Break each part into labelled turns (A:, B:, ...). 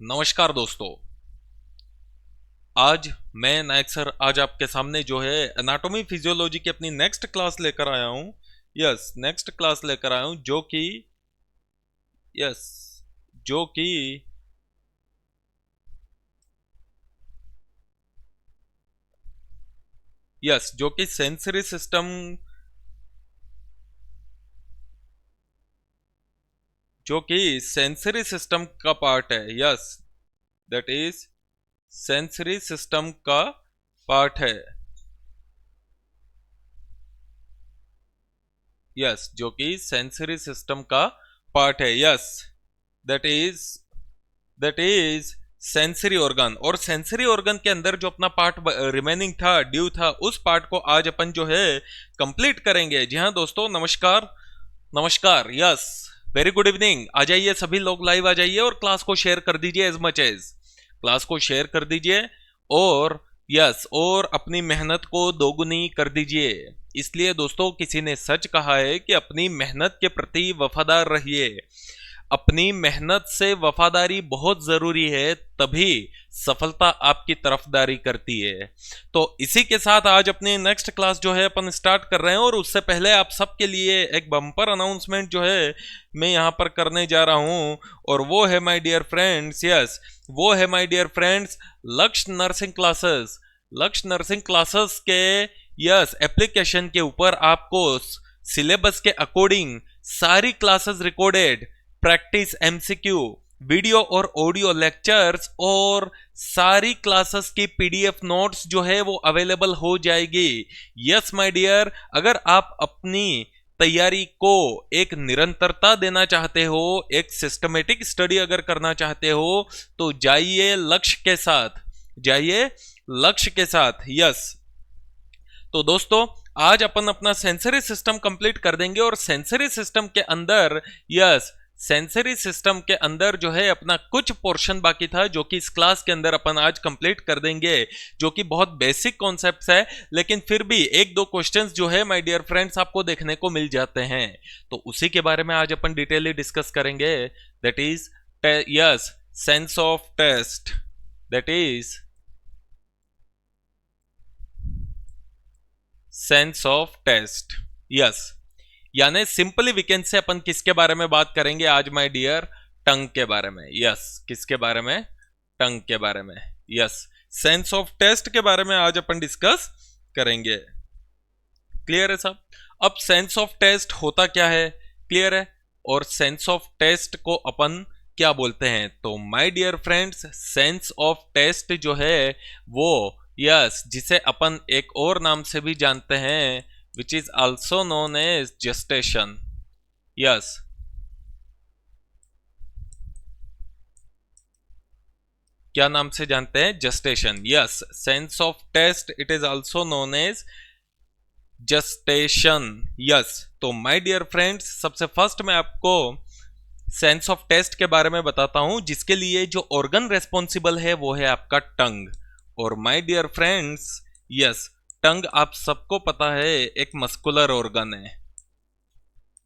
A: नमस्कार दोस्तों। आज मैं नायक सर आज आपके सामने जो है एनाटॉमी फिजियोलॉजी की अपनी नेक्स्ट क्लास लेकर आया हूँ। यस, नेक्स्ट क्लास लेकर आया हूँ यस जो कि जो कि सेंसरी सिस्टम का पार्ट है। Yes, that is sensory system का पार्ट है। यस, जो कि सेंसरी सिस्टम का पार्ट है। Yes, that is sensory organ. और सेंसरी ऑर्गन के अंदर जो अपना पार्ट रिमेनिंग था, ड्यू था, उस पार्ट को आज अपन जो है कंप्लीट करेंगे। जी हाँ दोस्तों, नमस्कार नमस्कार। Yes, very good evening. आ जाइए सभी लोग, लाइव आ जाइए और क्लास को शेयर कर दीजिए एज मच एज। क्लास को शेयर कर दीजिए और और अपनी मेहनत को दोगुनी कर दीजिए। इसलिए दोस्तों, किसी ने सच कहा है कि अपनी मेहनत के प्रति वफादार रहिए। अपनी मेहनत से वफादारी बहुत जरूरी है, तभी सफलता आपकी तरफदारी करती है। तो इसी के साथ आज अपनी नेक्स्ट क्लास जो है अपन स्टार्ट कर रहे हैं। और उससे पहले आप सबके लिए एक बम्पर अनाउंसमेंट जो है मैं यहां पर करने जा रहा हूं, और वो है माय डियर फ्रेंड्स, वो है माय डियर फ्रेंड्स, लक्ष्य नर्सिंग क्लासेस। लक्ष्य नर्सिंग क्लासेस के एप्लीकेशन के ऊपर आपको सिलेबस के अकॉर्डिंग सारी classes recorded, practice MCQ, video और ऑडियो लेक्चर्स और सारी क्लासेस की पीडीएफ नोट्स जो है वो अवेलेबल हो जाएगी। यस माय डियर, अगर आप अपनी तैयारी को एक निरंतरता देना चाहते हो, एक सिस्टमेटिक स्टडी अगर करना चाहते हो, तो जाइए लक्ष्य के साथ, जाइए लक्ष्य के साथ। यस, तो दोस्तों आज अपन अपना सेंसरी सिस्टम कंप्लीट कर देंगे। और सेंसरी सिस्टम के अंदर सेंसरी सिस्टम के अंदर जो है अपना कुछ पोर्शन बाकी था, जो कि इस क्लास के अंदर अपन आज कंप्लीट कर देंगे, जो कि बहुत बेसिक कॉन्सेप्ट्स है, लेकिन फिर भी एक दो क्वेश्चंस जो है माय डियर फ्रेंड्स आपको देखने को मिल जाते हैं। तो उसी के बारे में आज अपन डिटेली डिस्कस करेंगे। That is sense of taste, that is sense of taste. Yes, यानी सिंपली वी कैन से अपन किसके बारे में बात करेंगे आज माय डियर? टंग के बारे में। यस, किसके बारे में? टंग के बारे में। यस, सेंस ऑफ टेस्ट के बारे में आज अपन डिस्कस करेंगे। क्लियर है सब? अब सेंस ऑफ टेस्ट होता क्या है, क्लियर है? और सेंस ऑफ टेस्ट को अपन क्या बोलते हैं? तो my dear friends, sense of taste जो है वो जिसे अपन एक और नाम से भी जानते हैं, which is also known as gestation. Yes, क्या नाम से जानते हैं? gestation. Yes, sense of taste, it is also known as gestation. Yes, तो my dear friends, सबसे फर्स्ट मैं आपको सेंस ऑफ टेस्ट के बारे में बताता हूं, जिसके लिए जो ऑर्गन रेस्पॉन्सिबल है वो है आपका टंग। और माय डियर फ्रेंड्स, टंग आप सबको पता है एक मस्कुलर ऑर्गन है।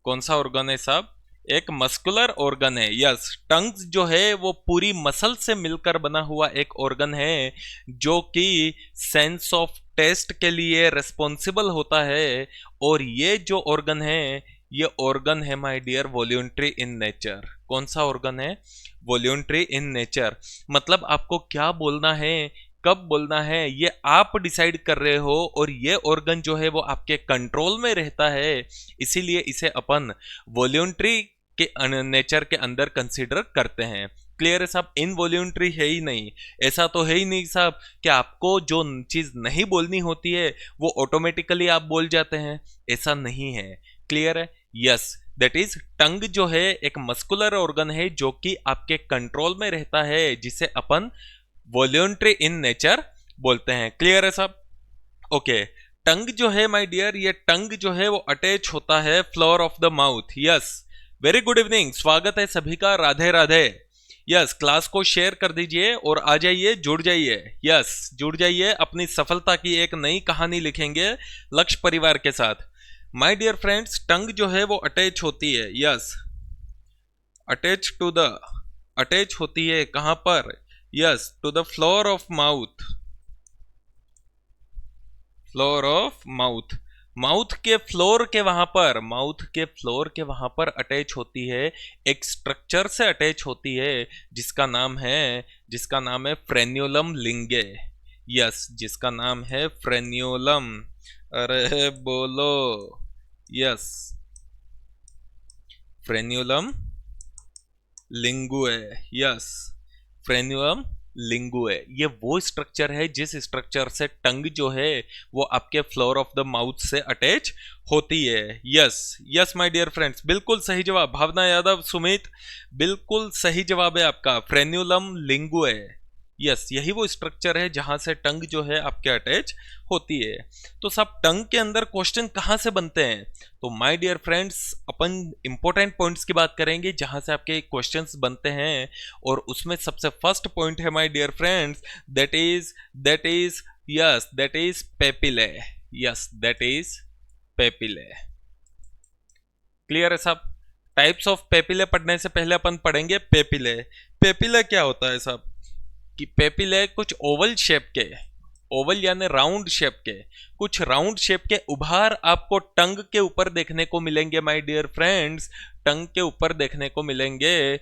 A: कौन सा ऑर्गन है साहब? एक मस्कुलर ऑर्गन है। यस, टंग जो है वो पूरी मसल से मिलकर बना हुआ एक ऑर्गन है, जो कि सेंस ऑफ टेस्ट के लिए रेस्पॉन्सिबल होता है। और ये जो ऑर्गन है, ये ऑर्गन है my dear voluntary in nature. कौन सा ऑर्गन है? Voluntary in nature. मतलब आपको क्या बोलना है, कब बोलना है, ये आप डिसाइड कर रहे हो, और ये ऑर्गन जो है वो आपके कंट्रोल में रहता है। इसीलिए इसे अपन वॉल्यूंटरी के नेचर के अंदर कंसीडर करते हैं। क्लियर है साहब? इनवॉल्यूंटरी है ही नहीं। ऐसा तो है ही नहीं साहब कि आपको जो चीज नहीं बोलनी होती है वो ऑटोमेटिकली आप बोल जाते हैं। ऐसा नहीं है। क्लियर है? यस, दैट इज टंग जो है एक मस्कुलर ऑर्गन है, जो कि आपके कंट्रोल में रहता है, जिसे अपन वॉल्यूंटरी इन नेचर बोलते हैं। क्लियर है साहब? ओके, टंग जो है माय डियर, ये टंग जो है वो अटैच होता है floor of the mouth. Yes, very good evening, स्वागत है सभी का, राधे राधे। यस, क्लास को शेयर कर दीजिए और आ जाइए, जुड़ जाइए। यस, जुड़ जाइए, अपनी सफलता की एक नई कहानी लिखेंगे लक्ष्य परिवार के साथ। माय डियर फ्रेंड्स, टंग जो है वो अटैच होती है, अटैच टू द अटैच होती है कहां पर? Yes, to the floor of mouth, floor of mouth, mouth के फ्लोर के वहां पर, माउथ के फ्लोर के वहां पर अटैच होती है, एक स्ट्रक्चर से अटैच होती है जिसका नाम है, जिसका नाम है फ्रेन्योलम लिंगे। यस, जिसका नाम है फ्रेन्योलम। अरे बोलो, यस, फ्रेन्योलम लिंगुए। यस, फ्रेन्युलम लिंगुए, ये वो स्ट्रक्चर है जिस स्ट्रक्चर से टंग जो है वो आपके फ्लोर ऑफ द माउथ से अटैच होती है। Yes, yes my dear friends, बिल्कुल सही जवाब, भावना यादव, सुमित, बिल्कुल सही जवाब है आपका, फ्रेन्युलम लिंगुए। यस, यही वो स्ट्रक्चर है जहां से टंग जो है आपके अटैच होती है। तो सब टंग के अंदर क्वेश्चन कहां से बनते हैं? तो माय डियर फ्रेंड्स, अपन इंपॉर्टेंट पॉइंट्स की बात करेंगे जहां से आपके क्वेश्चंस बनते हैं, और उसमें सबसे फर्स्ट पॉइंट है my dear friends, that is yes, that is papillae. Yes, that is papillae. Clear है सब? टाइप्स ऑफ पेपिले पढ़ने से पहले अपन पढ़ेंगे पेपिले। पेपिले क्या होता है सब? कि पेपिले कुछ ओवल शेप के, ओवल यानी राउंड शेप के, कुछ राउंड शेप के उभार आपको टंग के ऊपर देखने को मिलेंगे माय डियर फ्रेंड्स, टंग के ऊपर देखने को मिलेंगे,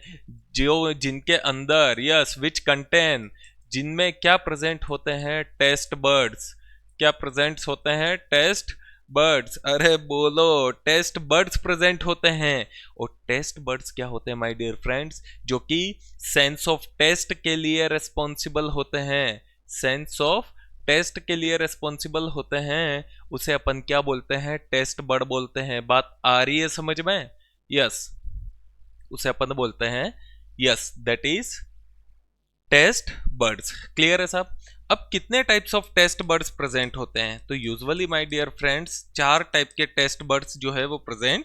A: जो जिनके अंदर, यस, विच कंटेन, जिनमें क्या प्रेजेंट होते हैं? Taste buds. क्या प्रेजेंट होते हैं? Taste buds. अरे बोलो, टेस्ट बर्ड्स प्रेजेंट होते हैं। और टेस्ट बर्ड्स क्या होते हैं माय डियर फ्रेंड्स? जो कि सेंस ऑफ टेस्ट के लिए रिस्पॉन्सिबल होते हैं, सेंस ऑफ टेस्ट के लिए रिस्पॉन्सिबल होते हैं, उसे अपन क्या बोलते हैं? टेस्ट बर्ड बोलते हैं। बात आ रही है समझ में? यस, उसे अपन बोलते हैं, yes, that is taste buds. Clear है साहब? अब कितने types of taste buds present होते हैं? तो usually my dear friends 4 type के टेस्ट बर्ड्स जो है वो प्रेजेंट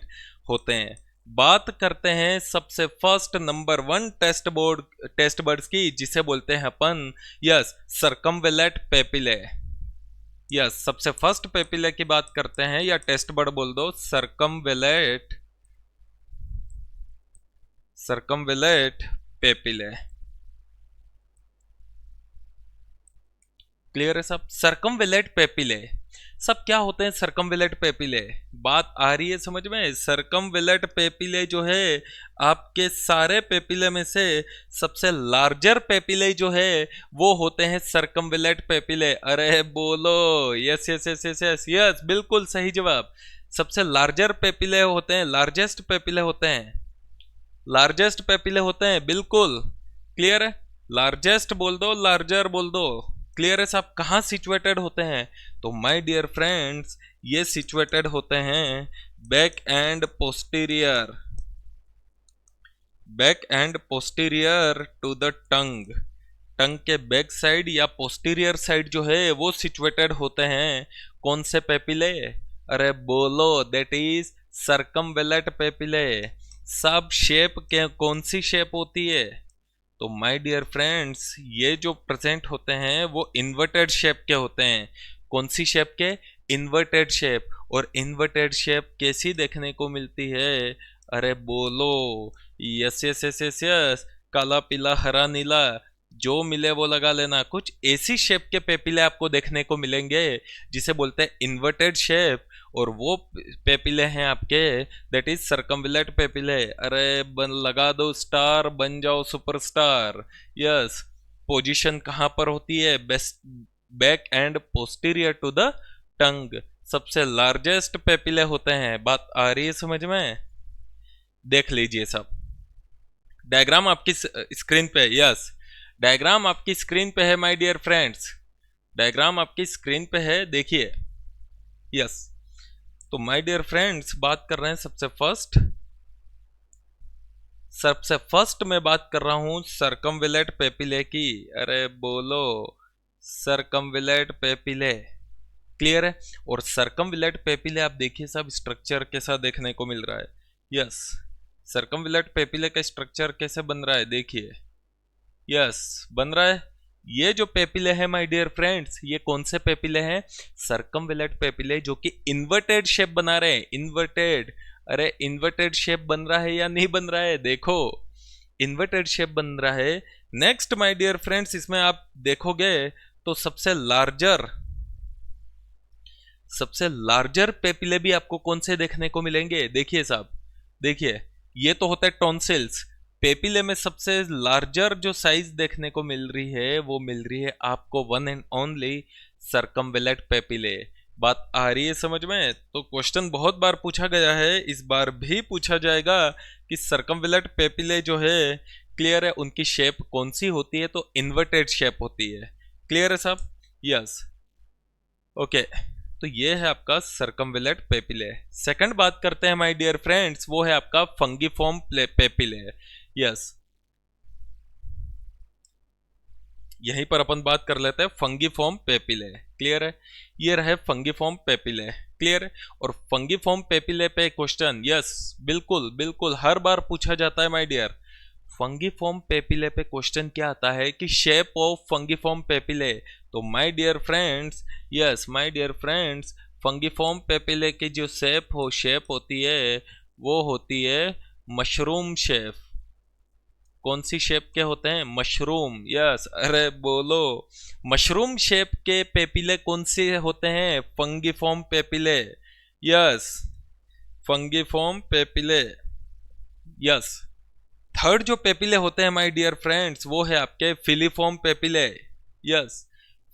A: होते हैं। बात करते हैं सबसे फर्स्ट नंबर 1 टेस्ट बर्ड्स की, जिसे बोलते हैं अपन, यस, सर्कमवेलेट पेपिले। यस, सबसे फर्स्ट पेपिले की बात करते हैं, या टेस्ट बर्ड बोल दो, सर्कमवेलेट, सर्कमवेलेट पेपिले। क्लियर है सब? सर्कमवेलेट पेपिले सब क्या होते हैं? सर्कमवेलेट पेपिले, बात आ रही है समझ में? सर्कमवेलेट पेपिले जो है आपके सारे पेपिले में से सबसे लार्जर पेपिले जो है वो होते हैं सर्कमवेलेट पेपिले। अरे बोलो, yes yes yes yes yes yes, बिल्कुल सही जवाब। सबसे लार्जर पेपिले होते हैं, लार्जेस्ट पेपिले होते हैं, लार्जेस्ट पेपिले होते हैं, बिल्कुल क्लियर है। लार्जेस्ट बोल दो, लार्जर बोल दो। क्लियर है साहब? कहाँ सिचुएटेड होते हैं? तो माय डियर फ्रेंड्स, ये सिचुएटेड होते हैं back and posterior, back and posterior to the tongue, tongue के बैक साइड या पोस्टीरियर साइड जो है वो सिचुएटेड होते हैं। कौन से पेपिले? अरे बोलो, दैट इज सर्कमवेलेट पेपिले। सब शेप के कौन सी शेप होती है? तो माय डियर फ्रेंड्स, ये जो प्रेजेंट होते हैं वो इन्वर्टेड शेप के होते हैं। कौन सी शेप के? Inverted shape. और इन्वर्टेड शेप कैसी देखने को मिलती है? अरे बोलो, yes yes yes yes yes, काला पीला हरा नीला, जो मिले वो लगा लेना। कुछ ऐसी शेप के पेपिले आपको देखने को मिलेंगे जिसे बोलते हैं इन्वर्टेड शेप, और वो पेपिले हैं आपके, दैट इज सर्कमवेलेट पेपिले। अरे लगा दो स्टार, बन जाओ सुपरस्टार। यस, पोजीशन कहां पर होती है? Best, back and posterior to the tongue, सबसे लार्जेस्ट पेपिले होते हैं। बात आ रही है समझ में? देख लीजिए सब, डायग्राम आपकी स्क्रीन पे, यस, डायग्राम आपकी स्क्रीन पे है माय डियर फ्रेंड्स, डायग्राम आपकी स्क्रीन पे है, देखिए। यस, तो माय डियर फ्रेंड्स बात कर रहे हैं सबसे फर्स्ट मैं बात कर रहा हूं सर्कमवेलेट पेपिले की। अरे बोलो, सर्कमवेलेट पेपिले। क्लियर है? और सर्कमवेलेट पेपिले आप देखिए सब स्ट्रक्चर कैसा देखने को मिल रहा है। यस, सर्कमवेलेट पेपिले का स्ट्रक्चर कैसे बन रहा है देखिए। यस, बन रहा है। ये जो पेपिले हैं माय डियर फ्रेंड्स, ये कौन से पेपिले हैं? सर्कमवेलेट पेपिले, जो कि इन्वर्टेड शेप बना रहे हैं, इन्वर्टेड। अरे इन्वर्टेड शेप बन रहा है या नहीं बन रहा है? देखो, इन्वर्टेड शेप बन रहा है। नेक्स्ट माय डियर फ्रेंड्स, इसमें आप देखोगे तो सबसे लार्जर पेपिले भी आपको कौन से देखने को मिलेंगे? देखिए साहब, देखिए, ये तो होता है टॉन्सिल्स। पेपिले में सबसे लार्जर जो साइज देखने को मिल रही है वो मिल रही है आपको वन एंड ओनली सर्कमवेलेट पेपिले। बात आ रही है समझ में? तो क्वेश्चन बहुत बार पूछा गया है, इस बार भी पूछा जाएगा कि सर्कमवेलेट पेपिले जो है, क्लियर है, उनकी शेप कौन सी होती है? तो इन्वर्टेड शेप होती है। क्लियर है साहब? Yes, okay. तो ये है आपका सर्कमवेलेट पेपिले। सेकंड बात करते हैं माय डियर फ्रेंड्स, वो है आपका फंगीफॉर्म पेपिले। यस, यहीं पर अपन बात कर लेते हैं फंगीफॉर्म पेपिले। क्लियर है? ये रहे फंगीफॉर्म पेपिले। क्लियर है? और फंगीफॉर्म पेपिले पे क्वेश्चन, यस, बिल्कुल बिल्कुल हर बार पूछा जाता है माय डियर। फंगीफॉर्म पेपिले पे क्वेश्चन क्या आता है कि शेप ऑफ फंगीफॉर्म पेपिले। तो my dear friends, yes my dear friends, fungiform papillae की जो शेप होती है वो होती है मशरूम शेप। कौन सी शेप के होते हैं? मशरूम। यस, अरे बोलो, मशरूम शेप के पेपिले कौन से होते हैं? फंगीफॉर्म papillae. Yes, फंगीफॉर्म papillae. Yes, third जो पेपिले होते हैं माय डियर फ्रेंड्स वो है आपके filiform papillae. Yes,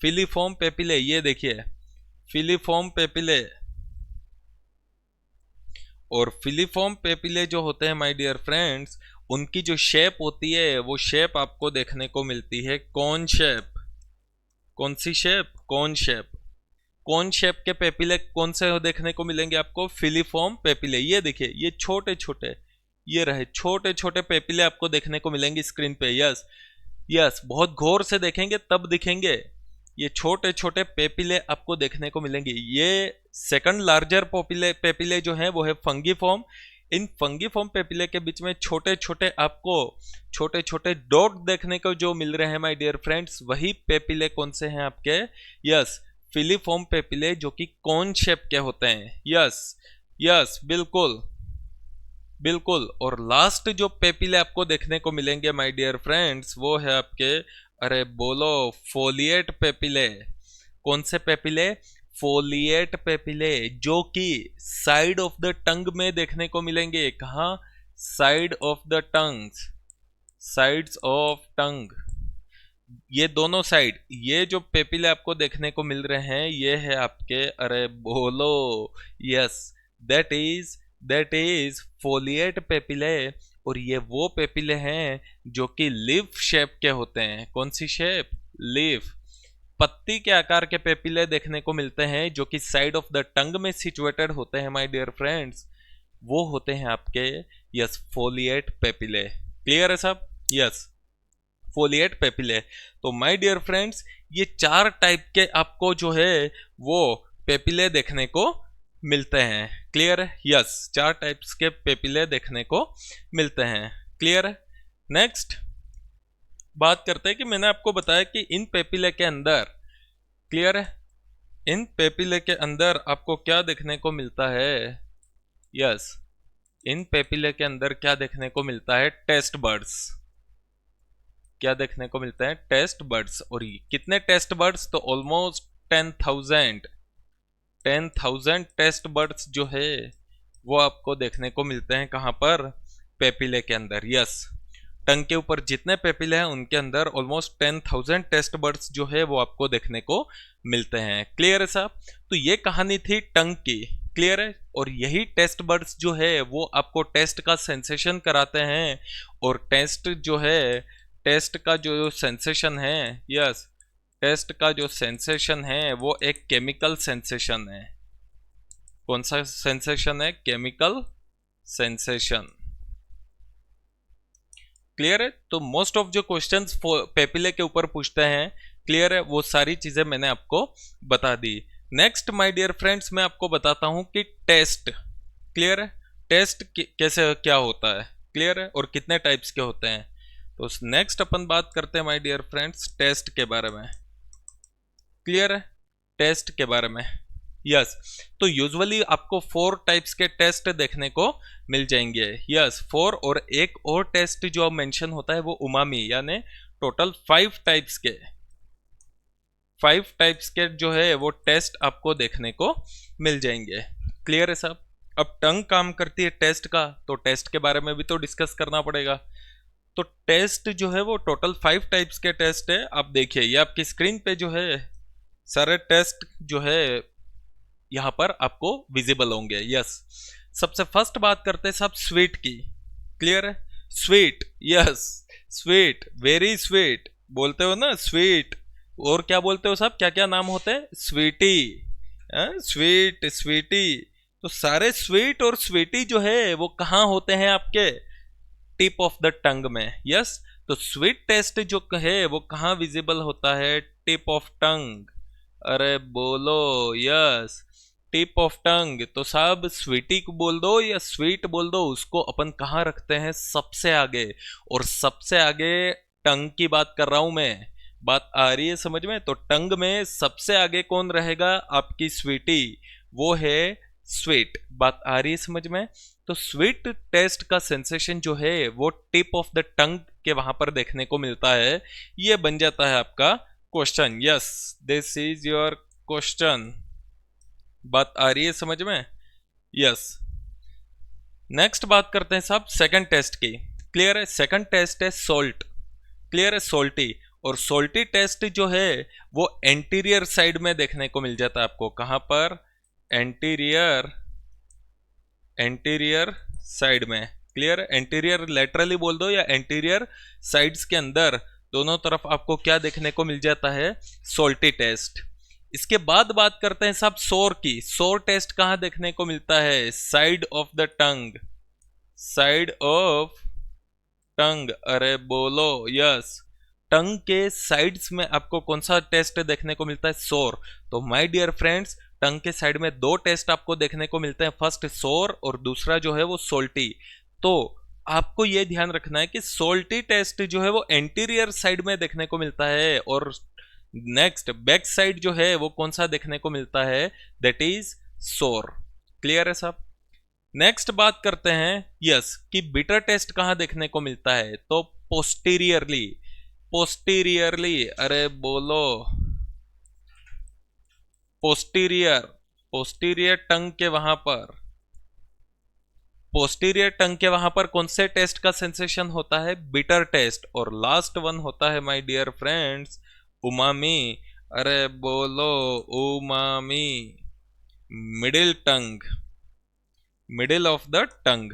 A: filiform papillae, ये देखिए फिलीफॉर्म पेपिले। और फिलीफॉर्म पेपिले जो होते हैं माय डियर फ्रेंड्स, उनकी जो शेप होती है वो शेप आपको देखने को मिलती है कौन शेप। कौन सी शेप? कौन शेप। कौन शेप के पेपिले कौन से देखने को मिलेंगे आपको? Filiform papillae. ये देखिए, ये छोटे छोटे, ये रहे छोटे छोटे पेपिले आपको देखने को मिलेंगे स्क्रीन पे। यस यस, बहुत गौर से देखेंगे तब दिखेंगे। ये छोटे छोटे पेपिले आपको देखने को मिलेंगे। ये सेकंड लार्जर पेपिले जो हैं वो है फंगीफॉर्म। इन फंगीफॉर्म पेपिले के बीच में छोटे छोटे आपको छोटे छोटे डॉट देखने को जो मिल रहे हैं माय डियर फ्रेंड्स, वही पेपिले कौन से हैं आपके? यस, फिलीफॉर्म पेपिले, जो कि कौन शेप के होते हैं। यस यस, बिल्कुल बिल्कुल। और लास्ट जो पेपिले आपको देखने को मिलेंगे माय डियर फ्रेंड्स वो है आपके, अरे बोलो, फोलिएट पेपिले। कौन से पेपिले? फोलिएट पेपिले, जो कि साइड ऑफ द टंग में देखने को मिलेंगे। कहाँ? Side of the tongue, sides of tongue, ये दोनों साइड, ये जो पेपिले आपको देखने को मिल रहे हैं ये है आपके, अरे बोलो, yes, that is folate papillae. और ये वो पेपिले हैं जो कि लीफ शेप के होते हैं। कौन सी शेप? लीफ, पत्ती के आकार के पेपिले देखने को मिलते हैं जो कि साइड ऑफ द टंग में सिचुएटेड होते हैं माय डियर फ्रेंड्स। वो होते हैं आपके, यस, फोलिएट पेपिले। क्लियर है सब? Yes, foliate papillae. तो माय डियर फ्रेंड्स, ये चार टाइप के आपको जो है वो पेपिले देखने को मिलते हैं। क्लियर है? यस, चार टाइप्स के पेपिले देखने को मिलते हैं। क्लियर है? नेक्स्ट बात करते हैं कि मैंने आपको बताया कि इन पेपिले के अंदर, क्लियर है, इन पेपिले के अंदर आपको क्या देखने को मिलता है? यस, इन पेपिले के अंदर क्या देखने को मिलता है? Taste buds. क्या देखने को मिलता है? Taste buds. और कितने टेस्ट बर्ड्स? तो ऑलमोस्ट 10,000 टेस्ट बर्ड्स जो है वो आपको देखने को मिलते हैं। कहां पर? पेपिले के अंदर। यस, टंग के ऊपर जितने पेपिले हैं उनके अंदर ऑलमोस्ट 10,000 टेस्ट बर्ड्स जो है वो आपको देखने को मिलते हैं। क्लियर है साहब? तो ये कहानी थी टंग की। क्लियर है? और यही टेस्ट बर्ड्स जो है वो आपको टेस्ट का सेंसेशन कराते हैं। और टेस्ट जो है, टेस्ट का जो सेंसेशन है, यस, टेस्ट का जो सेंसेशन है वो एक केमिकल सेंसेशन है। कौन सा सेंसेशन है? Chemical sensation. क्लियर है? तो मोस्ट ऑफ जो क्वेश्चंस पेपिले के ऊपर पूछते हैं, क्लियर है, वो सारी चीजें मैंने आपको बता दी। नेक्स्ट माय डियर फ्रेंड्स, मैं आपको बताता हूं कि टेस्ट, क्लियर है, टेस्ट कैसे, क्या होता है, क्लियर है, और कितने टाइप्स के होते हैं। तो नेक्स्ट अपन बात करते हैं माय डियर फ्रेंड्स टेस्ट के बारे में। क्लियर है? टेस्ट के बारे में। यस। तो यूजुअली आपको 4 टाइप्स के टेस्ट देखने को मिल जाएंगे। यस 4, और एक और टेस्ट जो मेंशन होता है वो उमामी, यानी टोटल 5 टाइप्स के जो है वो टेस्ट आपको देखने को मिल जाएंगे। क्लियर है साहब? अब टंग काम करती है टेस्ट का, तो टेस्ट के बारे में भी तो डिस्कस करना पड़ेगा। तो टेस्ट जो है वो टोटल 5 टाइप्स के टेस्ट है। आप देखिए ये आपकी स्क्रीन पे जो है सारे टेस्ट जो है यहां पर आपको विजिबल होंगे। यस, सबसे फर्स्ट बात करते हैं साहब स्वीट की। क्लियर है? Sweet, yes sweet, very sweet बोलते हो ना, स्वीट। और क्या बोलते हो साहब, क्या क्या नाम होते हैं? स्वीटी, स्वीट, स्वीटी। तो सारे स्वीट और स्वीटी जो है वो कहाँ होते हैं? आपके टिप ऑफ द टंग में। यस, तो स्वीट टेस्ट जो है वो कहाँ विजिबल होता है? Tip of tongue. अरे बोलो यस, टिप ऑफ टंग। तो साहब स्वीटी को बोल दो या स्वीट बोल दो, उसको अपन कहाँ रखते हैं? सबसे आगे। और सबसे आगे टंग की बात कर रहा हूं मैं, बात आ रही है समझ में? तो टंग में सबसे आगे कौन रहेगा? आपकी स्वीटी, वो है स्वीट। बात आ रही है समझ में? तो स्वीट टेस्ट का सेंसेशन जो है वो टिप ऑफ द टंग के वहां पर देखने को मिलता है। ये बन जाता है आपका question. Yes, this is your question. बात आ रही है समझ में? यस। नेक्स्ट बात करते हैं साहब सेकंड टेस्ट की। क्लियर है? सेकंड टेस्ट है सोल्ट। क्लियर है? सोल्टी। और सोल्टी टेस्ट जो है वो एंटीरियर साइड में देखने को मिल जाता है आपको। कहां पर? एंटीरियर, एंटीरियर साइड में। क्लियर? एंटीरियर लेटरली बोल दो या एंटीरियर साइड्स के अंदर, दोनों तरफ आपको क्या देखने को मिल जाता है? सोल्टी टेस्ट। इसके बाद बात करते हैं साहब सोर की। सोर टेस्ट कहां देखने को मिलता है? Side of the tongue, side of tongue. अरे बोलो यस, टंग के साइड्स में आपको कौन सा टेस्ट देखने को मिलता है? सोर। तो माय डियर फ्रेंड्स, टंग के साइड में 2 टेस्ट आपको देखने को मिलते हैं, फर्स्ट सोर और दूसरा जो है वो सोल्टी। तो आपको यह ध्यान रखना है कि सोल्टी टेस्ट जो है वो एंटीरियर साइड में देखने को मिलता है, और नेक्स्ट बैक साइड जो है वो कौन सा देखने को मिलता है? दैट इज सोर। क्लियर है साहब? नेक्स्ट बात करते हैं यस कि बिटर टेस्ट कहां देखने को मिलता है? तो पोस्टीरियरली, पोस्टीरियरली। अरे बोलो पोस्टीरियर, पोस्टीरियर टंग के वहां पर, पोस्टीरियर टंग के वहां पर कौन से टेस्ट का सेंसेशन होता है? Bitter taste. और लास्ट वन होता है माय डियर फ्रेंड्स उमामी। अरे बोलो umami, middle tongue, middle of the tongue.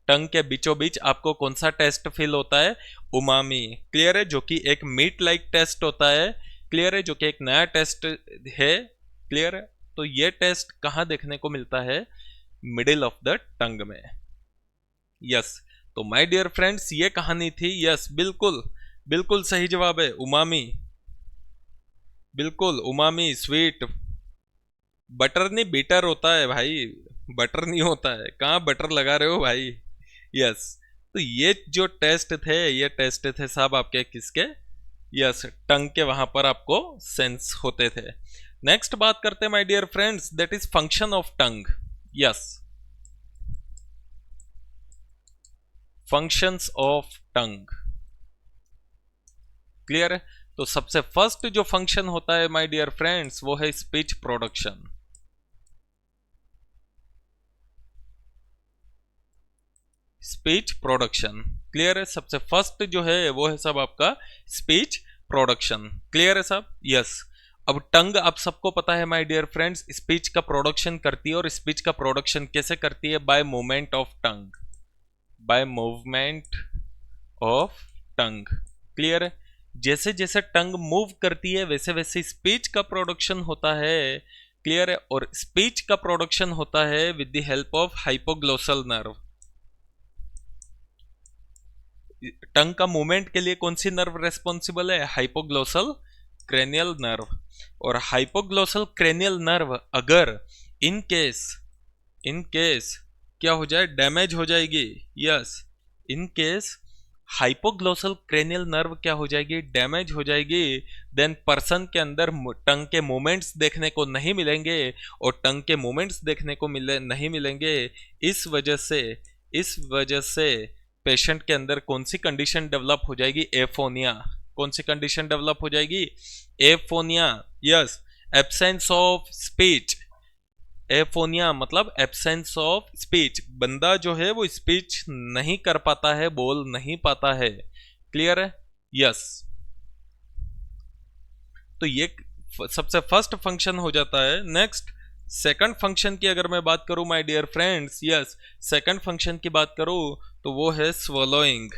A: Tongue के बीचों बीच आपको कौन सा टेस्ट फील होता है? उमामी। क्लियर है? जो कि एक मीट लाइक टेस्ट होता है। क्लियर है? जो कि एक नया टेस्ट है। क्लियर है? तो ये टेस्ट कहां देखने को मिलता है? मिडिल ऑफ द टंग में। यस, तो माय डियर फ्रेंड्स ये कहानी थी। यस, बिल्कुल बिल्कुल सही जवाब है उमामी, बिल्कुल उमामी स्वीट। बटर नहीं बीटर होता है भाई, बटर नहीं होता है। कहाँ बटर लगा रहे हो भाई? यस, तो ये जो टेस्ट थे, ये टेस्ट थे साहब आपके किसके? यस, टंग के वहां पर आपको सेंस होते थे। नेक्स्ट बात करते हैं my dear friends, that is function of tongue. Yes, functions of tongue. Clear है? तो सबसे फर्स्ट जो फंक्शन होता है माय डियर फ्रेंड्स वो है speech production. Speech production. Clear है? सबसे फर्स्ट जो है वो है सब आपका स्पीच प्रोडक्शन। क्लियर है साहब? यस। अब टंग आप सबको पता है माय डियर फ्रेंड्स स्पीच का प्रोडक्शन करती है, और स्पीच का प्रोडक्शन कैसे करती है? By movement of tongue, by movement of tongue. Clear है? जैसे जैसे टंग मूव करती है वैसे वैसे स्पीच का प्रोडक्शन होता है। क्लियर है? और स्पीच का प्रोडक्शन होता है with the help of hypoglossal nerve. Tongue का मूवमेंट के लिए कौन सी नर्व रेस्पॉन्सिबल है? Hypoglossal cranial nerve. और हाइपोग्लोसल क्रेनियल नर्व अगर इन केस क्या हो जाए? डैमेज हो जाएगी। Yes, in case hypoglossal cranial nerve क्या हो जाएगी, डैमेज हो जाएगी। देन पर्सन के अंदर टंग के मूवमेंट्स देखने को नहीं मिलेंगे, और टंग के मूवमेंट्स देखने को नहीं मिलेंगे। इस वजह से पेशेंट के अंदर कौन सी कंडीशन डेवलप हो जाएगी, एफोनिया। कौन सी कंडीशन डेवलप हो जाएगी, aphonia. Yes, absence of speech. Aphonia मतलब एब्सेंस ऑफ स्पीच, बंदा जो है वो स्पीच नहीं कर पाता है, बोल नहीं पाता है। क्लियर है? यस। तो ये सबसे फर्स्ट फंक्शन हो जाता है। नेक्स्ट सेकंड फंक्शन की अगर मैं बात करूं my dear friends, yes, second function की बात करूं तो वो है स्वलोइंग।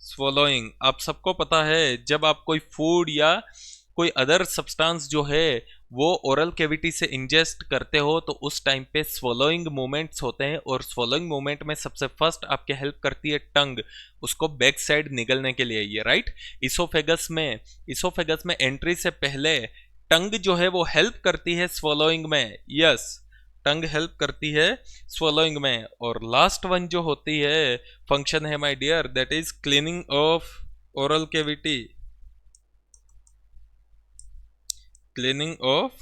A: स्वलोइंग आप सबको पता है, जब आप कोई फूड या कोई अदर सब्सटेंस जो है वो ओरल कैविटी से इंजेस्ट करते हो, तो उस टाइम पे स्वलोइंग मूवमेंट्स होते हैं, और स्वलोइंग मूवमेंट में सबसे फर्स्ट आपके हेल्प करती है टंग, उसको बैक साइड निगलने के लिए, ये राइट। इसोफेगस में एंट्री से पहले टंग जो है वो हेल्प करती है स्वलोइंग में। यस, टंग हेल्प करती है स्वलोइंग में। और लास्ट वन जो होती है फंक्शन है my dear, that is cleaning of oral cavity. Cleaning of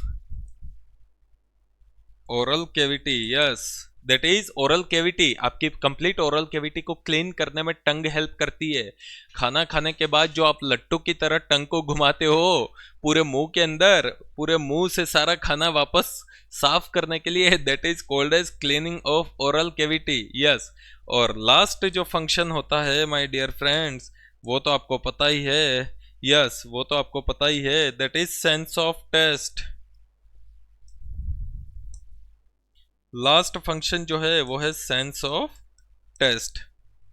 A: oral cavity, yes, that is oral cavity. आपकी कंप्लीट ओरल कैविटी को क्लीन करने में टंग हेल्प करती है। खाना खाने के बाद जो आप लट्टू की तरह टंग को घुमाते हो पूरे मुंह के अंदर, पूरे मुंह से सारा खाना वापस साफ करने के लिए, that is called as cleaning of oral cavity. Yes, और लास्ट जो फंक्शन होता है माय डियर फ्रेंड्स, वो तो आपको पता ही है। यस, वो तो आपको पता ही है, that is sense of taste. Last function जो है वो है sense of taste.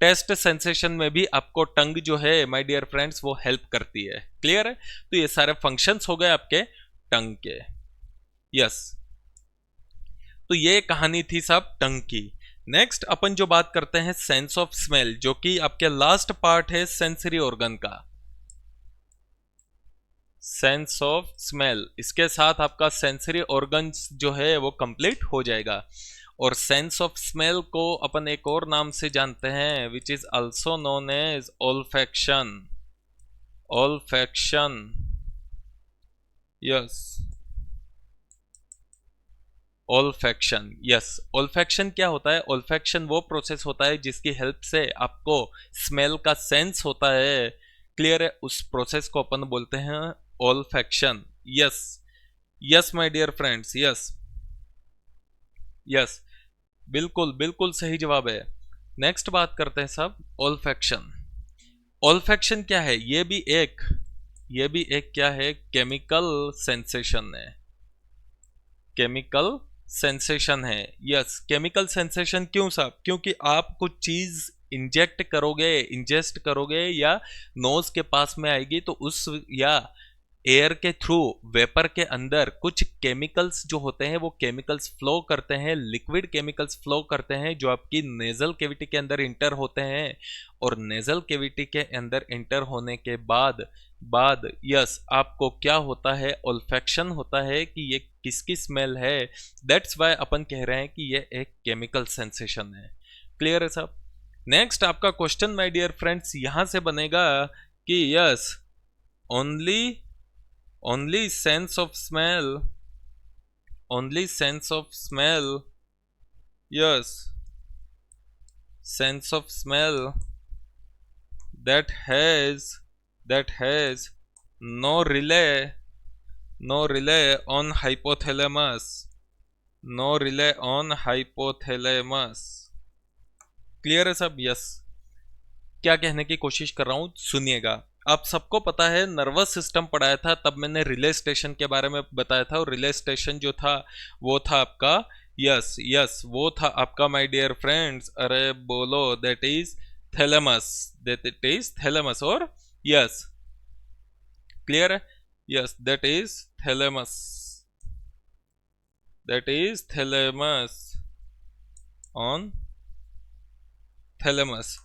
A: Taste sensation में भी आपको टंग जो है माय डियर फ्रेंड्स वो हेल्प करती है। क्लियर है? तो ये सारे फंक्शंस हो गए आपके टंग के। यस, तो ये कहानी थी सब टंग की। नेक्स्ट अपन जो बात करते हैं सेंस ऑफ स्मेल, जो कि आपके लास्ट पार्ट है सेंसरी ऑर्गन का। सेंस ऑफ स्मेल, इसके साथ आपका सेंसरी ऑर्गन्स जो है वो कंप्लीट हो जाएगा। और सेंस ऑफ स्मेल को अपन एक और नाम से जानते हैं, which is also known as olfaction. Olfaction, yes, olfaction. Yes, olfaction क्या होता है? ओल्फैक्शन वो प्रोसेस होता है जिसकी हेल्प से आपको स्मेल का सेंस होता है। क्लियर है? उस प्रोसेस को अपन बोलते हैं olfaction. Yes, yes my dear friends, yes, yes, बिल्कुल बिल्कुल सही जवाब है। नेक्स्ट बात करते हैं सब ओल्फैक्शन। ओल्फैक्शन क्या है? ये भी एक क्या है, केमिकल सेंसेशन है। केमिकल सेंसेशन है। यस, केमिकल सेंसेशन क्यों साहब? क्योंकि आप कुछ चीज इंजेस्ट करोगे या नोज के पास में आएगी, तो उस या एयर के थ्रू वेपर के अंदर कुछ केमिकल्स जो होते हैं वो केमिकल्स फ्लो करते हैं, लिक्विड केमिकल्स फ्लो करते हैं, जो आपकी नेजल कैविटी के अंदर इंटर होते हैं। और नेजल कैविटी के अंदर इंटर होने के बाद यस, आपको क्या होता है, ओल्फैक्शन होता है कि ये किसकी स्मेल है। दैट्स वाई अपन कह रहे हैं कि ये एक केमिकल सेंसेशन है। क्लियर है साहब? नेक्स्ट आपका क्वेश्चन माय डियर फ्रेंड्स यहां से बनेगा कि yes, only sense of smell, yes, sense of smell that has no relay on hypothalamus, clear है सब? यस, क्या कहने की कोशिश कर रहा हूं सुनिएगा। आप सबको पता है नर्वस सिस्टम पढ़ाया था, तब मैंने रिले स्टेशन के बारे में बताया था, और रिले स्टेशन जो था वो था आपका, यस, वो था आपका माय डियर फ्रेंड्स, अरे बोलो, दैट इज थैलेमस, और यस, क्लियर है? Yes, that is thalamus on thalamus.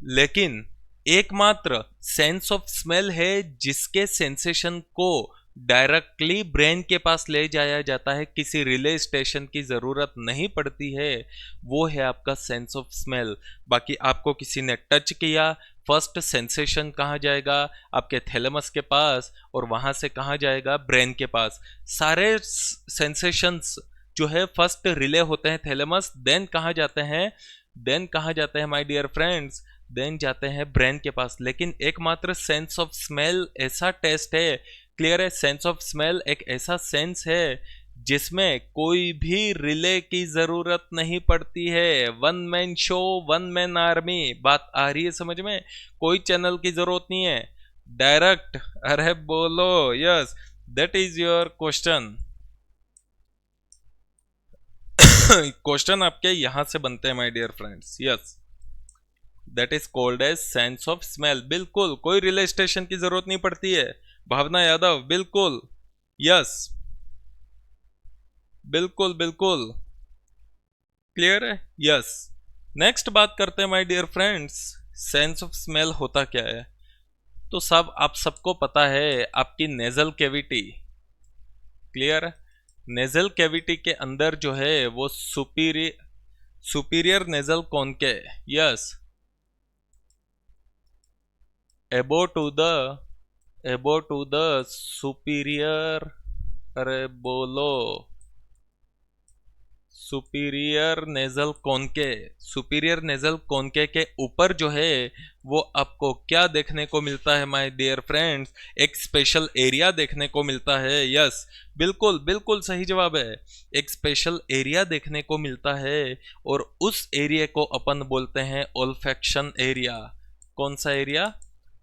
A: लेकिन एकमात्र सेंस ऑफ स्मेल है जिसके सेंसेशन को डायरेक्टली ब्रेन के पास ले जाया जाता है, किसी रिले स्टेशन की ज़रूरत नहीं पड़ती है, वो है आपका सेंस ऑफ स्मेल। बाकी आपको किसी ने टच किया, फर्स्ट सेंसेशन कहाँ जाएगा? आपके थैलेमस के पास, और वहाँ से कहाँ जाएगा? ब्रेन के पास। सारे सेंसेशंस जो है फर्स्ट रिले होते हैं थैलेमस, देन कहाँ जाते हैं? देन कहाँ जाते हैं माय डियर फ्रेंड्स? देन जाते हैं ब्रेन के पास। लेकिन एकमात्र सेंस ऑफ स्मेल ऐसा टेस्ट है, क्लियर है? सेंस ऑफ स्मेल एक ऐसा सेंस है जिसमें कोई भी रिले की जरूरत नहीं पड़ती है। One man show, one man army. बात आ रही है समझ में? कोई चैनल की जरूरत नहीं है, डायरेक्ट। अरे बोलो yes, that is your question. Question आपके यहां से बनते हैं my dear friends. Yes, that is called as sense of smell. बिल्कुल, कोई रिले स्टेशन की जरूरत नहीं पड़ती है। भावना यादव, बिल्कुल यस, बिल्कुल बिल्कुल क्लियर है। यस, नेक्स्ट बात करते हैं my dear friends, sense of smell होता क्या है? तो सब आप सबको पता है, आपकी nasal cavity, clear? Nasal cavity के अंदर जो है वो सुपीरियर नेजल कॉनके, यस, एबो टू द सुपीरियर, अरे बोलो, सुपीरियर नेजल कॉनके। सुपीरियर नेजल कॉनके के ऊपर जो है वो आपको क्या देखने को मिलता है माय डियर फ्रेंड्स? एक स्पेशल एरिया देखने को मिलता है। यस, बिल्कुल बिल्कुल सही जवाब है, एक स्पेशल एरिया देखने को मिलता है, और उस एरिया को अपन बोलते हैं ओल्फैक्शन एरिया। कौन सा एरिया?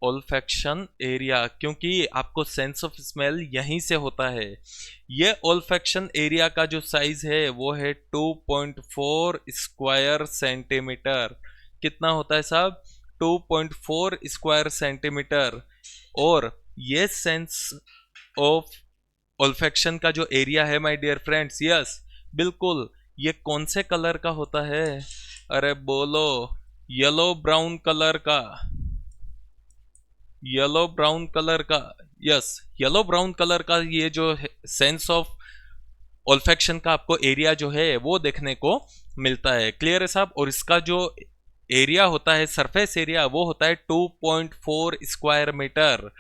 A: ओल्फैक्शन एरिया, क्योंकि आपको सेंस ऑफ स्मेल यहीं से होता है। ये ओल्फैक्शन एरिया का जो साइज है वो है 2.4 स्क्वायर सेंटीमीटर। कितना होता है साहब? 2.4 स्क्वायर सेंटीमीटर। और ये सेंस ऑफ ओल्फैक्शन का जो एरिया है माय डियर फ्रेंड्स, यस बिल्कुल, ये कौन से कलर का होता है? अरे बोलो, येलो ब्राउन कलर का, येलो ब्राउन कलर का। यस, येलो ब्राउन कलर का ये जो सेंस ऑफ ओल्फैक्शन का आपको एरिया जो है वो देखने को मिलता है। क्लियर है साहब? और इसका जो एरिया होता है, सरफेस एरिया, वो होता है 2.4 स्क्वायर मीटर।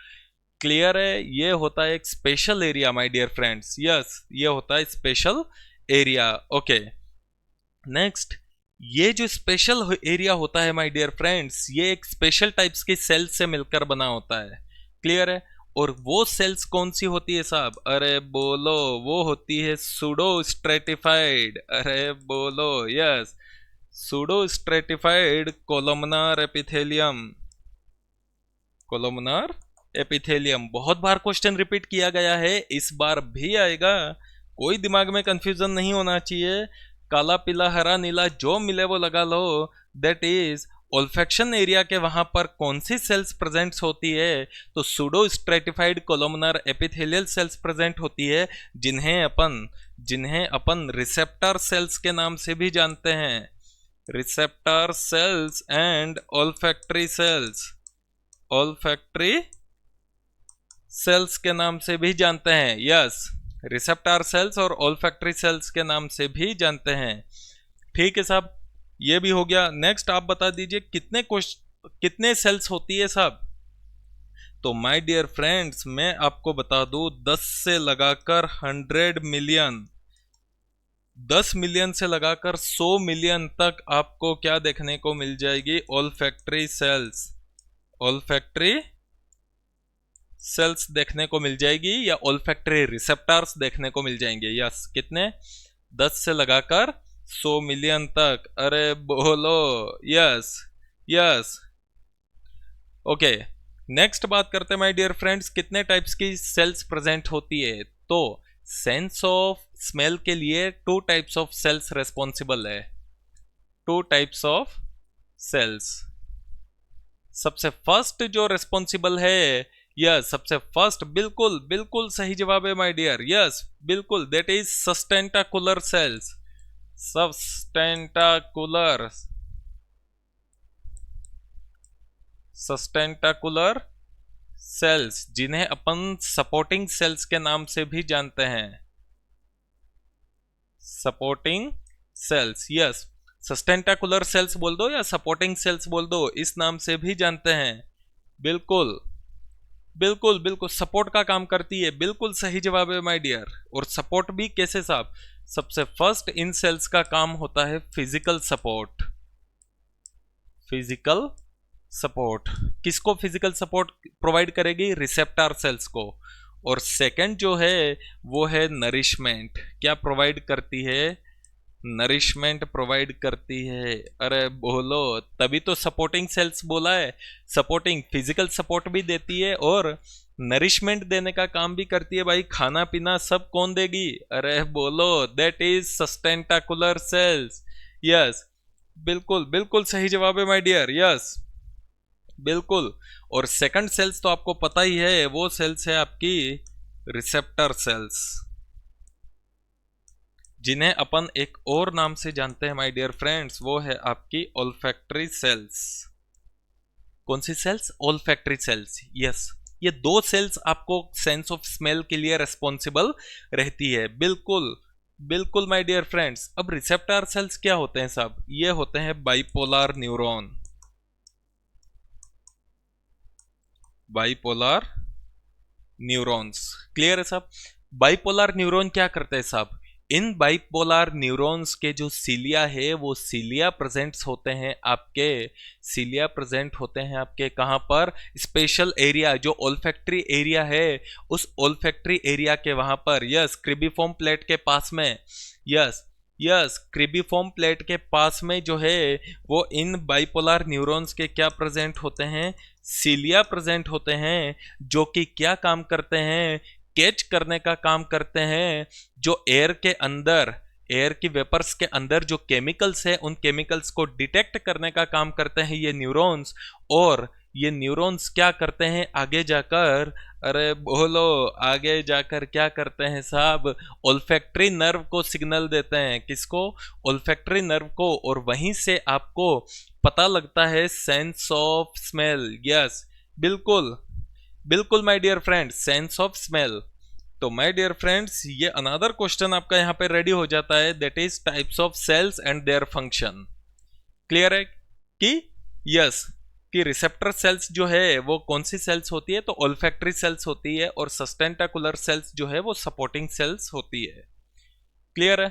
A: क्लियर है? ये होता है एक special area my dear friends. Yes, ये होता है स्पेशल एरिया। ओके, नेक्स्ट, ये जो स्पेशल एरिया होता है माय डियर फ्रेंड्स, ये एक स्पेशल टाइप्स की सेल्स से मिलकर बना होता है। क्लियर है? और वो सेल्स कौन सी होती है साहब? अरे बोलो, वो होती है सूडो स्ट्रेटिफाइड। अरे बोलो yes, pseudo stratified columnar epithelium. Columnar epithelium बहुत बार क्वेश्चन रिपीट किया गया है, इस बार भी आएगा, कोई दिमाग में कंफ्यूजन नहीं होना चाहिए। काला पीला हरा नीला जो मिले वो लगा लो। दैट इज ओल्फैक्शन एरिया के वहां पर कौन सी सेल्स प्रेजेंट होती है? तो pseudo stratified columnar epithelial cells present होती है, जिन्हें अपन रिसेप्टर सेल्स के नाम से भी जानते हैं। Receptor cells and olfactory cells, olfactory cells के नाम से भी जानते हैं। यस, रिसेप्टर सेल्स और ओल्फैक्टरी सेल्स के नाम से भी जानते हैं। ठीक है साहब, ये भी हो गया। नेक्स्ट आप बता दीजिए कितने सेल्स होती है साहब? तो माय डियर फ्रेंड्स, मैं आपको बता दूं, 10 से लगाकर 100 मिलियन, 10 मिलियन से लगाकर 100 मिलियन तक आपको क्या देखने को मिल जाएगी? ओल्फैक्टरी सेल्स, ओल्फैक्टरी सेल्स देखने को मिल जाएगी, या ओल्फैक्टरी रिसेप्टर्स देखने को मिल जाएंगे। यस, कितने? 10 से लगाकर 100 मिलियन तक। अरे बोलो यस, यस। ओके, नेक्स्ट बात करते हैं माय डियर फ्रेंड्स, कितने टाइप्स की सेल्स प्रेजेंट होती है? तो सेंस ऑफ स्मेल के लिए 2 टाइप्स ऑफ सेल्स रेस्पॉन्सिबल है, 2 टाइप्स ऑफ सेल्स। सबसे फर्स्ट जो रेस्पॉन्सिबल है, यस, सबसे फर्स्ट, बिल्कुल बिल्कुल सही जवाब है माय डियर। यस बिल्कुल, दैट इज सस्टेंटाकुलर सेल्स, सस्टेंटाकुलर सेल्स जिन्हें अपन सपोर्टिंग सेल्स के नाम से भी जानते हैं, सपोर्टिंग सेल्स, यस, सस्टेंटाकुलर सेल्स बोल दो या सपोर्टिंग सेल्स बोल दो, इस नाम से भी जानते हैं। बिल्कुल बिल्कुल बिल्कुल सपोर्ट का काम करती है, बिल्कुल सही जवाब है माय डियर। और सपोर्ट भी कैसे साहब? सबसे फर्स्ट इन सेल्स का काम होता है फिजिकल सपोर्ट। फिजिकल सपोर्ट किसको फिजिकल सपोर्ट प्रोवाइड करेगी? रिसेप्टर सेल्स को। और सेकंड जो है वो है नरिशमेंट। क्या प्रोवाइड करती है? नरिशमेंट प्रोवाइड करती है। अरे बोलो, तभी तो सपोर्टिंग सेल्स बोला है। सपोर्टिंग फिजिकल सपोर्ट भी देती है और नरिशमेंट देने का काम भी करती है भाई। खाना पीना सब कौन देगी? अरे बोलो, दैट इज सस्टेंटाकुलर सेल्स। यस, बिल्कुल बिल्कुल सही जवाब है माय डियर, यस बिल्कुल। और सेकंड सेल्स तो आपको पता ही है, वो सेल्स है आपकी रिसेप्टर सेल्स, जिन्हें अपन एक और नाम से जानते हैं माय डियर फ्रेंड्स, वो है आपकी ओल्फैक्टरी सेल्स। कौन सी सेल्स? Olfactory cells, yes. ये दो सेल्स आपको सेंस ऑफ स्मेल के लिए रिस्पॉन्सिबल रहती है। बिल्कुल बिल्कुल माय डियर फ्रेंड्स। अब रिसेप्टर सेल्स क्या होते हैं साहब? ये होते हैं bipolar neuron. Bipolar neurons, clear है साहब? बाइपोलर न्यूरॉन क्या करते हैं साहब? इन बाइपोलर न्यूरॉन्स के जो सीलिया है वो सीलिया प्रेजेंट्स होते हैं आपके, सीलिया प्रेजेंट होते हैं आपके कहां पर? स्पेशल एरिया जो ओल्फैक्टरी एरिया है, उस ओल्फैक्टरी एरिया के वहां पर, यस, क्रिबिफॉर्म प्लेट के पास में, यस यस, क्रिबिफॉर्म प्लेट के पास में जो है वो इन बाइपोलर न्यूरॉन्स के क्या प्रेजेंट होते हैं? सीलिया प्रेजेंट होते हैं, जो कि क्या काम करते हैं? कैच करने का काम करते हैं। जो एयर के अंदर, एयर की वेपर्स के अंदर जो केमिकल्स है, उन केमिकल्स को डिटेक्ट करने का काम करते हैं ये न्यूरॉन्स। और ये न्यूरॉन्स क्या करते हैं आगे जाकर? अरे बोलो, आगे जाकर क्या करते हैं साहब? ओल्फैक्टरी नर्व को सिग्नल देते हैं। किसको? ओल्फैक्टरी नर्व को। और वहीं से आपको पता लगता है सेंस ऑफ स्मेल। यस, बिल्कुल बिल्कुल my dear friends, sense of smell. तो माय डियर फ्रेंड्स, ये अनदर क्वेश्चन आपका यहाँ पे रेडी हो जाता है, that is types of cells and their function. Clear है कि यस, कि रिसेप्टर सेल्स जो है वो कौन सी सेल्स होती है? तो ओल्फैक्टरी सेल्स होती है। और सस्टेंटाकुलर सेल्स जो है वो सपोर्टिंग सेल्स होती है। क्लियर है?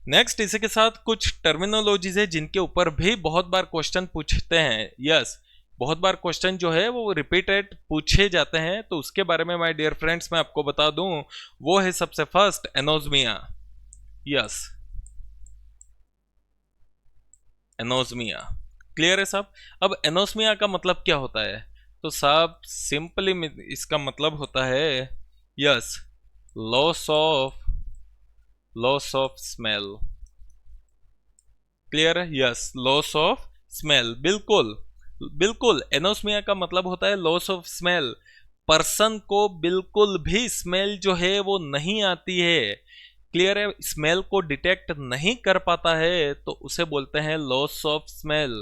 A: नेक्स्ट इसी के साथ कुछ टर्मिनोलॉजीज है जिनके ऊपर भी बहुत बार क्वेश्चन पूछते हैं। यस, बहुत बार क्वेश्चन जो है वो रिपीटेड पूछे जाते हैं, तो उसके बारे में माय डियर फ्रेंड्स मैं आपको बता दूं, वो है सबसे first anosmia. Yes, anosmia. Clear है साहब? अब एनोस्मिया का मतलब क्या होता है? तो साहब सिंपली इसका मतलब होता है, yes, loss of smell. Clear है? यस, लॉस ऑफ स्मेल, बिल्कुल बिल्कुल। एनोस्मिया का मतलब होता है लॉस ऑफ स्मेल। पर्सन को बिल्कुल भी स्मेल जो है वो नहीं आती है। क्लियर है? स्मेल को डिटेक्ट नहीं कर पाता है, तो उसे बोलते हैं लॉस ऑफ स्मेल।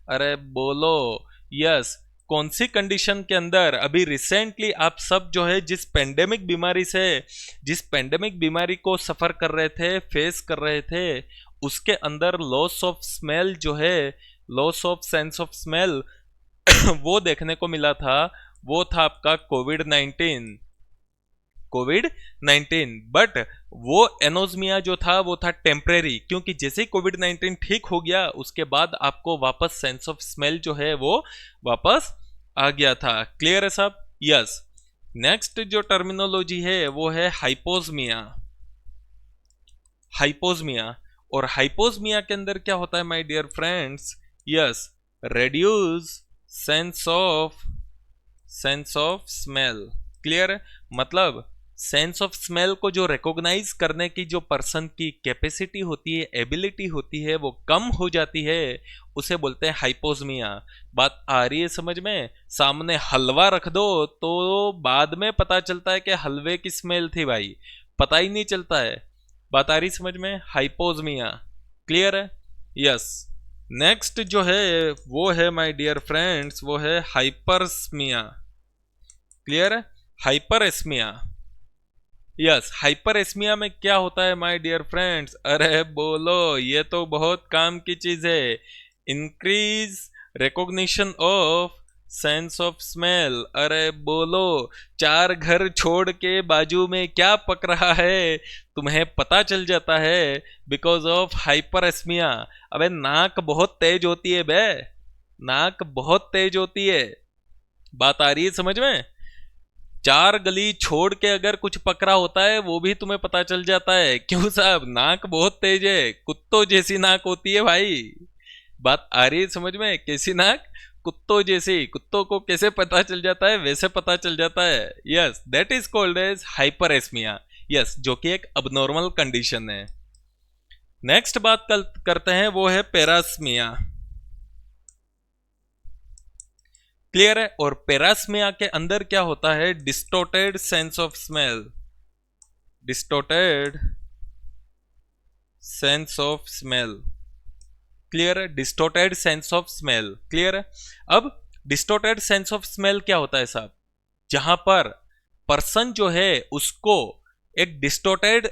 A: अरे बोलो, यस। कौन सी कंडीशन के अंदर? अभी रिसेंटली आप सब जो है जिस पेंडेमिक बीमारी से, जिस पेंडेमिक बीमारी को सफर कर रहे थे, फेस कर रहे थे, उसके अंदर लॉस ऑफ स्मेल जो है, loss of sense of smell वो देखने को मिला था। वो था आपका कोविड 19। बट वो एनोस्मिया जो था वो था टेम्परेरी, क्योंकि जैसे ही कोविड 19 ठीक हो गया उसके बाद आपको वापस सेंस ऑफ स्मेल जो है वो वापस आ गया था। क्लियर है साहब? यस। नेक्स्ट जो टर्मिनोलॉजी है वो है हाइपोस्मिया। हाइपोस्मिया। और हाइपोस्मिया के अंदर क्या होता है my dear friends? Yes, reduce sense of smell. Clear? मतलब सेंस ऑफ स्मेल को जो रिकॉग्नाइज करने की जो पर्सन की कैपेसिटी होती है, एबिलिटी होती है, वो कम हो जाती है, उसे बोलते हैं हाइपोस्मिया। बात आ रही है समझ में? सामने हलवा रख दो तो बाद में पता चलता है कि हलवे की स्मेल थी भाई, पता ही नहीं चलता है। बात आ रही समझ में? हाइपोस्मिया। क्लियर है? यस। नेक्स्ट जो है वो है माय डियर फ्रेंड्स, वो है हाइपरस्मिया। क्लियर है? हाइपरेस्मिया, यस, हाइपरेस्मिया में क्या होता है माय डियर फ्रेंड्स? अरे बोलो, ये तो बहुत काम की चीज है। Increase recognition of sense of smell. अरे बोलो, चार घर छोड़ के बाजू में क्या पक रहा है तुम्हें पता चल जाता है बिकॉज ऑफ हाइपरेस्मिया। अबे नाक बहुत तेज होती है बे, नाक बहुत तेज होती है। बात आ रही है समझ में? चार गली छोड़ के अगर कुछ पकड़ा होता है वो भी तुम्हें पता चल जाता है। क्यों साहब? नाक बहुत तेज है, कुत्तों जैसी नाक होती है भाई। बात आ रही है समझ में? कैसी नाक? कुत्तों जैसी। कुत्तों को कैसे पता चल जाता है? वैसे पता चल जाता है। Yes, that is called as hyperosmia. Yes, जो कि एक अबनॉर्मल कंडीशन है। नेक्स्ट बात करते हैं, वो है पेरास्मिया। क्लियर है? और पेरास्मिया के अंदर क्या होता है? Distorted sense of smell, distorted sense of smell. Clear है? Distorted sense of smell. Clear है? अब डिस्टोर्टेड सेंस ऑफ स्मेल क्या होता है साहब? जहां पर पर्सन जो है उसको एक डिस्टोर्टेड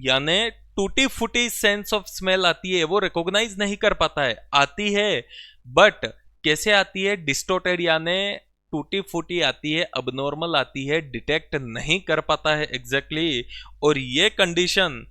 A: यानी टूटी फूटी सेंस ऑफ स्मेल आती है, वो रिकॉग्नाइज नहीं कर पाता है। आती है बट कैसे आती है? डिस्टोर्टेड यानी टूटी फूटी आती है, अबनॉर्मल आती है, डिटेक्ट नहीं कर पाता है एग्जैक्टली। और ये कंडीशन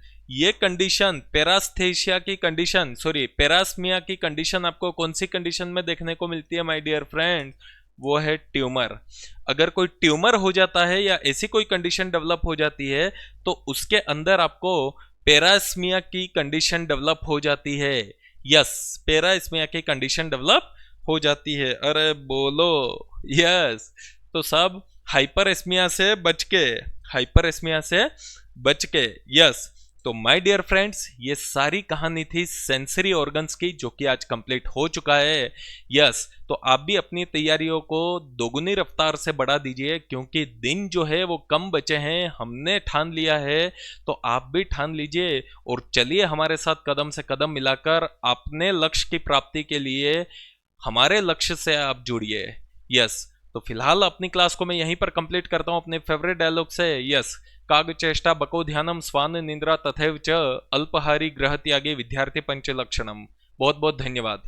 A: पेरास्थेशिया की कंडीशन, सॉरी पेरास्मिया की कंडीशन आपको कौन सी कंडीशन में देखने को मिलती है माय डियर फ्रेंड? वो है ट्यूमर। अगर कोई ट्यूमर हो जाता है या ऐसी कोई कंडीशन डेवलप हो जाती है तो उसके अंदर आपको पेरास्मिया की कंडीशन डेवलप हो जाती है। यस, पेरास्मिया की कंडीशन डेवलप हो जाती है। अरे बोलो यस। तो सब हाइपरेस्मिया से बच के, हाइपरेस्मिया से बच के। यस, तो माय डियर फ्रेंड्स, ये सारी कहानी थी सेंसरी ऑर्गन्स की, जो कि आज कंप्लीट हो चुका है। यस, तो आप भी अपनी तैयारियों को दोगुनी रफ्तार से बढ़ा दीजिए, क्योंकि दिन जो है वो कम बचे हैं। हमने ठान लिया है तो आप भी ठान लीजिए और चलिए हमारे साथ कदम से कदम मिलाकर अपने लक्ष्य की प्राप्ति के लिए हमारे लक्ष्य से आप जुड़िए। यस, तो फिलहाल अपनी क्लास को मैं यहीं पर कंप्लीट करता हूं अपने फेवरेट डायलॉग से। यस, काग चेष्टा बको ध्यानम स्वान निंद्रा तथैव च अल्पहारी ग्रह त्यागे विद्यार्थी पंच लक्षणम। बहुत बहुत धन्यवाद।